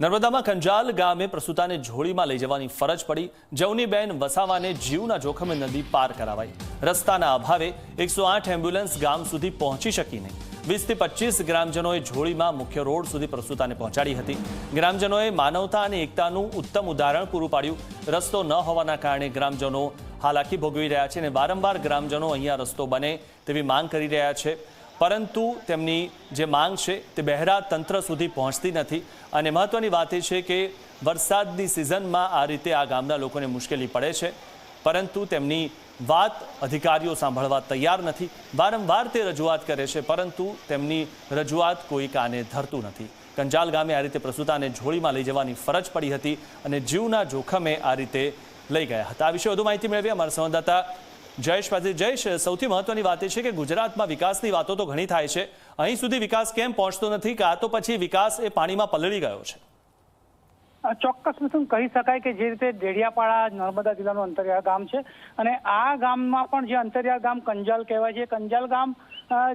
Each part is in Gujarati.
નર્મદામાં કંજાલ ગામે પ્રસૂતાને ઝોળીમાં લઈ જવાની ફરજ પડી। જવનીબેન વસાવાને જીવના જોખમે નદી પાર કરાવાઈ। રસ્તાના અભાવે 108 એમ્બ્યુલન્સ ગામ સુધી પહોંચી શકી નહીં। 20 થી 25 ગ્રામજનોએ ઝોળીમાં મુખ્ય રોડ સુધી પ્રસૂતાને પહોંચાડી હતી। ગ્રામજનોએ માનવતા અને એકતાનું ઉત્તમ ઉદાહરણ પૂરું પાડ્યું। રસ્તો ન હોવાના કારણે ગ્રામજનો હાલાકી ભોગવી રહ્યા છે અને વારંવાર ગ્રામજનો અહીંયા રસ્તો બને તેવી માંગ કરી રહ્યા છે, પરંતુ તેમની જે માંગ છે તે બહેરા તંત્ર સુધી પહોંચતી નથી। અને મહત્વની વાત એ છે કે વરસાદની સિઝનમાં આ રીતે આ ગામના લોકોને મુશ્કેલી પડે છે, પરંતુ તેમની વાત અધિકારીઓ સાંભળવા તૈયાર નથી। વારંવાર તે રજૂઆત કરે છે, પરંતુ તેમની રજૂઆત કોઈ કાને ધરતું નથી। કંજાલ ગામે આ રીતે પ્રસૂતાને ઝોળીમાં લઈ જવાની ફરજ પડી હતી અને જીવના જોખમે આ રીતે લઈ ગયા હતા। આ વિશે વધુ માહિતી મેળવી અમારા સંવાદદાતા જયેશ પાસે। જયેશ, સૌથી મહત્વની વાત એ છે કે ગુજરાતમાં વિકાસની વાતો તો ઘણી થાય છે, અહીં સુધી વિકાસ કેમ પહોંચતો નથી? કાં તો પછી વિકાસ એ પાણીમાં પલળી ગયો છે? ચોક્કસ મિથુન, કહી શકાય કે જે રીતે ડેડિયાપાડા નર્મદા જિલ્લાનું અંતરિયાળ ગામ છે અને આ ગામમાં પણ જે અંતરિયાળ ગામ કંજાલ કહેવાય છે, કંજાલ ગામ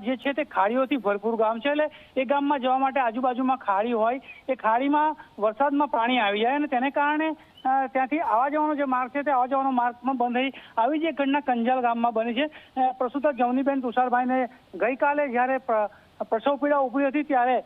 જે છે તે ખાડીઓથી ભરપૂર ગામ છે। એટલે એ ગામમાં જવા માટે આજુબાજુમાં ખાડી હોય, એ ખાડીમાં વરસાદમાં પાણી આવી જાય અને તેને કારણે ત્યાંથી આવવા જવાનો જે માર્ગ છે તે આવવા જવાનો માર્ગ પણ બંધ થઈ આવી જે ઘટના કંજાલ ગામમાં બની છે। પ્રસૂતા જવનીબેન તુષારભાઈને ગઈકાલે જ્યારે પ્રસવ પીડા ઉભરી હતી ત્યારે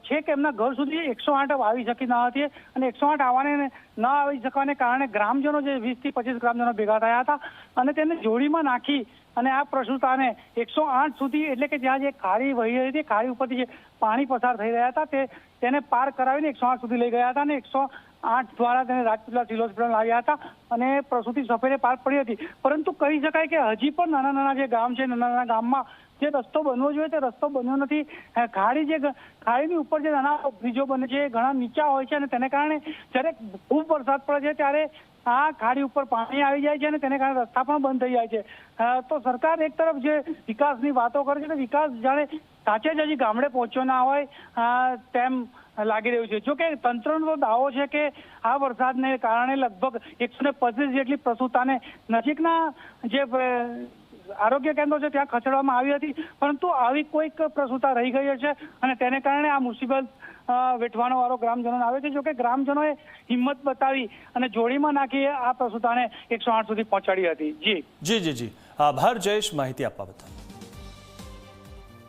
છેક એમના ઘર સુધી 108 આવી શકી ન હતી અને 108 આવવાને ન આવી શકવાને કારણે ગ્રામજનો જે 20 થી 25 ગ્રામજનો ભેગા થયા હતા અને તેને જોડીમાં નાખી અને આ પ્રસૂતાને 108 સુધી, એટલે કે જ્યાં જે ખાડી વહી રહી હતી, ખાડી ઉપરથી જે પાણી પસાર થઈ રહ્યા હતા તેને પાર કરાવીને 108 સુધી લઈ ગયા હતા અને 108 દ્વારા તેને રાજપીપળા સિવિલ હોસ્પિટલ લાવ્યા હતા અને પ્રસૂતિ સફેદે પાર પડી હતી। પરંતુ કહી શકાય કે હજી પણ નાના નાના જે ગામ છે, નાના નાના ગામમાં જે રસ્તો બનવો જોઈએ તે રસ્તો બન્યો નથી। ખાડીની ઉપર જે નાના બ્રિજો બને છે એ ઘણા નીચા હોય છે અને તેને કારણે જ્યારે ખૂબ વરસાદ પડે છે ત્યારે આ ખાડી ઉપર પાણી આવી જાય છે અને તેને કારણે રસ્તા પણ બંધ થઈ જાય છે। તો સરકાર એક તરફ જે વિકાસની વાતો કરે છે, વિકાસ જાણે સાચે જ હજી ગામડે પહોંચ્યો ના હોય તેમ લાગી રહ્યું છે। જો કે તંત્રનો દાવો છે કે આ વરસાદને કારણે લગભગ 125 જેટલી પ્રસૂતાને નજીકના જે આરોગ્ય કેન્દ્રો છે ત્યાં ખસેડવામાં આવી હતી, પરંતુ આવી કોઈક પ્રસૂતા રહી ગઈ છે અને તેને કારણે આ મુસીબત વેઠવાનો વારો ગ્રામજનોને આવે છે। જો કે ગ્રામજનોએ હિંમત બતાવી અને જોડીમાં નાખી આ પ્રસૂતાને 108 સુધી પહોંચાડી હતી। જી આભાર જયેશ, માહિતી આપવા બદલ।